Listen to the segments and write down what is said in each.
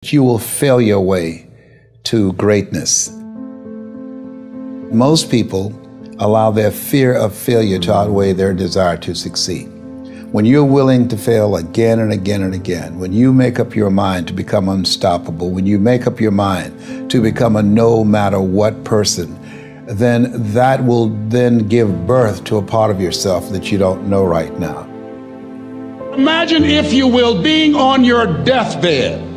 You will fail your way to greatness. Most people allow their fear of failure to outweigh their desire to succeed. When you're willing to fail again and again and again, when you make up your mind to become unstoppable, when you make up your mind to become a no matter what person, then that will then give birth to a part of yourself that you don't know right now. Imagine, if you will, being on your deathbed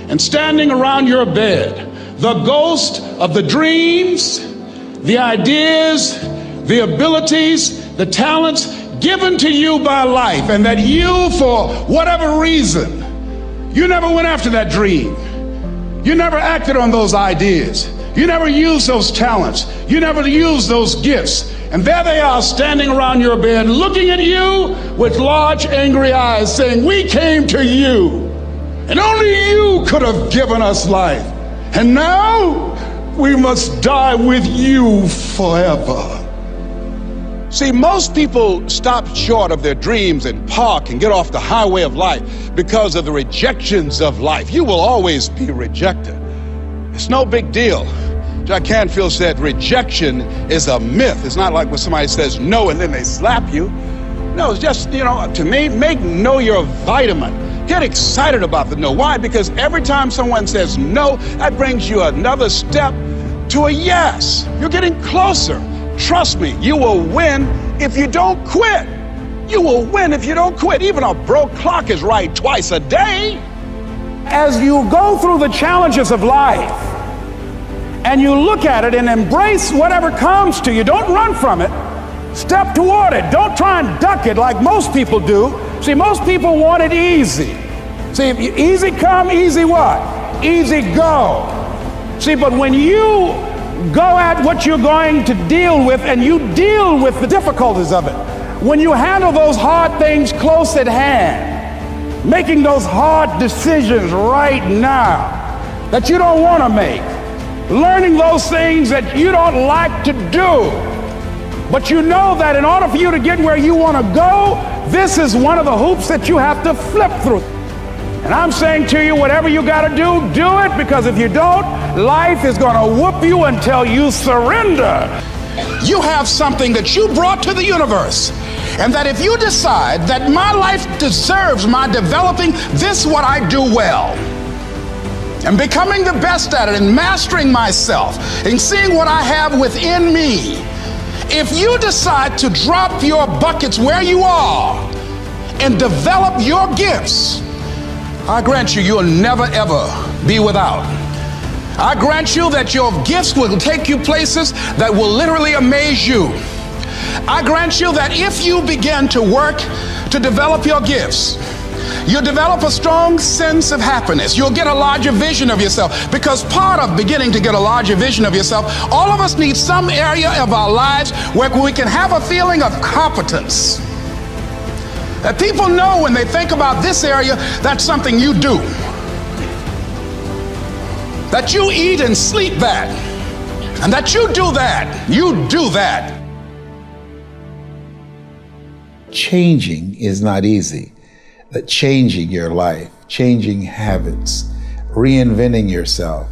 and standing around your bed, the ghost of the dreams, the ideas, the abilities, the talents given to you by life, and that you, for whatever reason, you never went after that dream. You never acted on those ideas. You never used those talents. You never used those gifts. And there they are standing around your bed looking at you with large angry eyes saying, "We came to you, and only you could have given us life. And now we must die with you forever." See, most people stop short of their dreams and park and get off the highway of life because of the rejections of life. You will always be rejected. It's no big deal. Jack Canfield said rejection is a myth. It's not like when somebody says no and then they slap you. No, it's just, to me, make no your vitamin. Get excited about the no. Why? Because every time someone says no, that brings you another step to a yes. You're getting closer. Trust me, you will win if you don't quit. You will win if you don't quit. Even a broke clock is right twice a day. As you go through the challenges of life and you look at it and embrace whatever comes to you, don't run from it. Step toward it. Don't try and duck it like most people do. See, most people want it easy. See, if you, easy come, easy what? Easy go. See, but when you go at what you're going to deal with and you deal with the difficulties of it, when you handle those hard things close at hand, making those hard decisions right now that you don't want to make, learning those things that you don't like to do, but you know that in order for you to get where you want to go, this is one of the hoops that you have to flip through. And I'm saying to you, whatever you got to do it, because if you don't, life is going to whoop you until you surrender. You have something that you brought to the universe, and that if you decide that my life deserves my developing this what I do well, and becoming the best at it, and mastering myself, and seeing what I have within me, if you decide to drop your buckets where you are and develop your gifts, I grant you, you'll never ever be without. I grant you that your gifts will take you places that will literally amaze you. I grant you that if you begin to work to develop your gifts, you'll develop a strong sense of happiness. You'll get a larger vision of yourself, because part of beginning to get a larger vision of yourself, all of us need some area of our lives where we can have a feeling of competence. That people know when they think about this area, that's something you do. That you eat and sleep that. And that you do that. You do that. Changing is not easy. That changing your life, changing habits, reinventing yourself,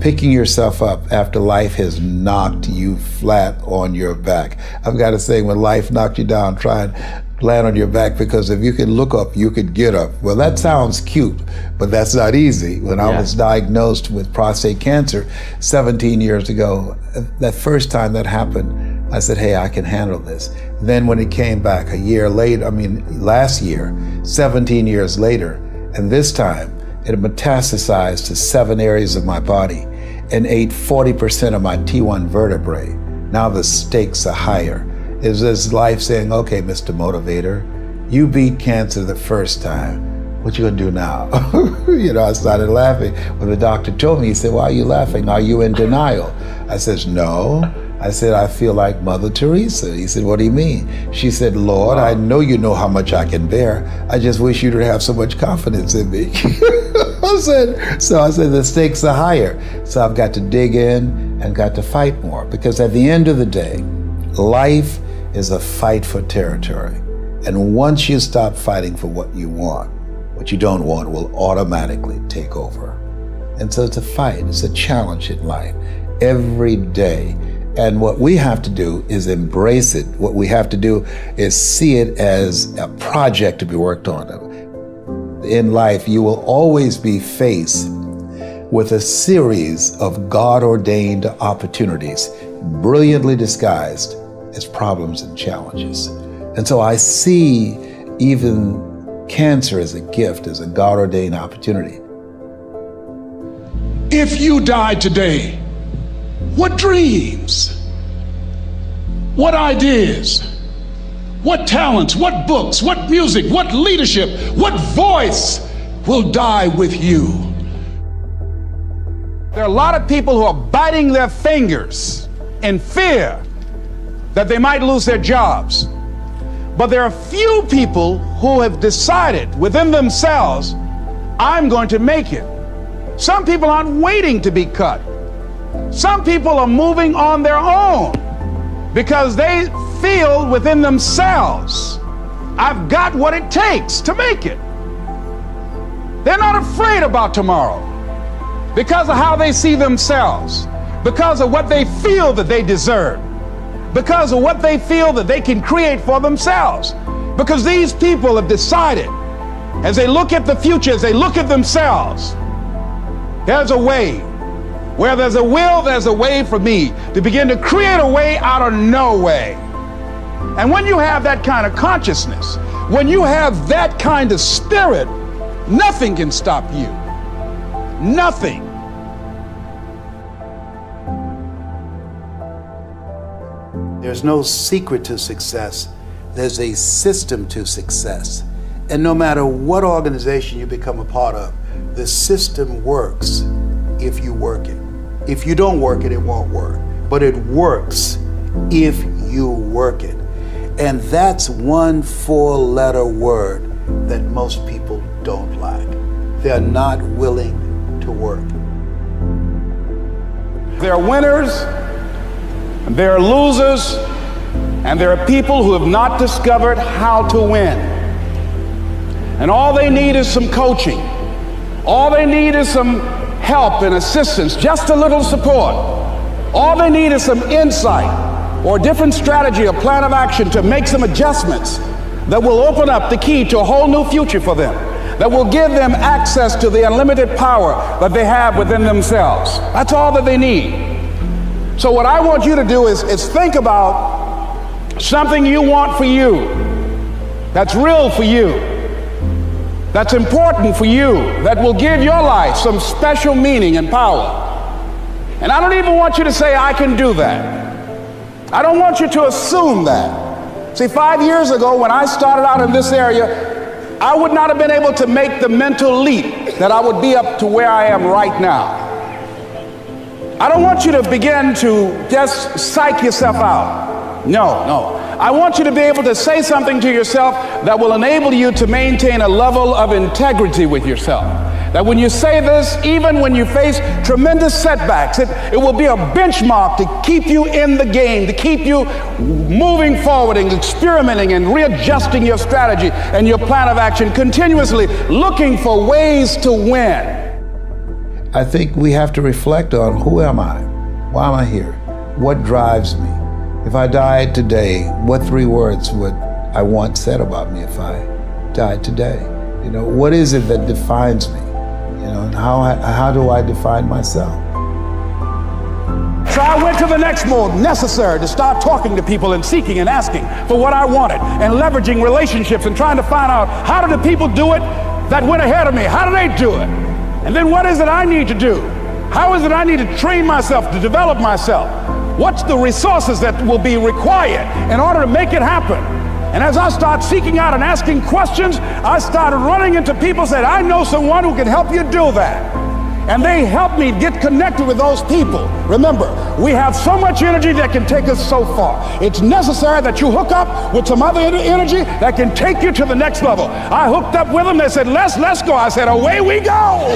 picking yourself up after life has knocked you flat on your back. I've got to say, when life knocked you down, try and land on your back, because if you can look up, you could get up. Well, that sounds cute, but that's not easy. When I was diagnosed with prostate cancer 17 years ago, that first time that happened, I said, hey, I can handle this. Then when it came back a year later, last year, 17 years later, and this time it metastasized to 7 areas of my body and ate 40% of my T1 vertebrae. Now the stakes are higher. It's this life saying, okay, Mr. Motivator, you beat cancer the first time. What you gonna do now? I started laughing. When the doctor told me, he said, why are you laughing? Are you in denial? I said, no. I said, I feel like Mother Teresa. He said, what do you mean? She said, Lord, I know you know how much I can bear. I just wish you to have so much confidence in me. I said, the stakes are higher. So I've got to dig in and got to fight more, because at the end of the day, life is a fight for territory. And once you stop fighting for what you want, what you don't want will automatically take over. And so it's a fight, it's a challenge in life every day. And what we have to do is embrace it. What we have to do is see it as a project to be worked on. In life, you will always be faced with a series of God-ordained opportunities, brilliantly disguised as problems and challenges. And so I see even cancer as a gift, as a God-ordained opportunity. If you died today, what dreams, what ideas, what talents, what books, what music, what leadership, what voice will die with you? There are a lot of people who are biting their fingers in fear that they might lose their jobs. But there are few people who have decided within themselves, I'm going to make it. Some people aren't waiting to be cut. Some people are moving on their own because they feel within themselves, I've got what it takes to make it. They're not afraid about tomorrow because of how they see themselves, because of what they feel that they deserve, because of what they feel that they can create for themselves. Because these people have decided, as they look at the future, as they look at themselves, there's a way. Where there's a will, there's a way for me to begin to create a way out of no way. And when you have that kind of consciousness, when you have that kind of spirit, nothing can stop you. Nothing. There's no secret to success. There's a system to success. And no matter what organization you become a part of, the system works if you work it. If you don't work it, it won't work. But it works if you work it. And that's one 4-letter word that most people don't like. They're not willing to work. There are winners, and there are losers, and there are people who have not discovered how to win. And all they need is some coaching. All they need is some help and assistance, just a little support. All they need is some insight or a different strategy, a plan of action to make some adjustments that will open up the key to a whole new future for them, that will give them access to the unlimited power that they have within themselves. That's all that they need. So what I want you to do is think about something you want for you, that's real for you, that's important for you, that will give your life some special meaning and power. And I don't even want you to say, I can do that. I don't want you to assume that. See, 5 years ago when I started out in this area, I would not have been able to make the mental leap that I would be up to where I am right now. I don't want you to begin to just psych yourself out. No. I want you to be able to say something to yourself that will enable you to maintain a level of integrity with yourself. That when you say this, even when you face tremendous setbacks, it will be a benchmark to keep you in the game, to keep you moving forward and experimenting and readjusting your strategy and your plan of action, continuously looking for ways to win. I think we have to reflect on, who am I? Why am I here? What drives me? If I died today, what 3 words would I want said about me if I died today? You know, what is it that defines me? You know, and how do I define myself? So I went to the next mode necessary to start talking to people and seeking and asking for what I wanted and leveraging relationships and trying to find out, how do the people do it that went ahead of me? How do they do it? And then what is it I need to do? How is it I need to train myself, to develop myself? What's the resources that will be required in order to make it happen? And as I start seeking out and asking questions, I started running into people who said, I know someone who can help you do that. And they helped me get connected with those people. Remember, we have so much energy that can take us so far. It's necessary that you hook up with some other energy that can take you to the next level. I hooked up with them. They said, let's go. I said, away we go.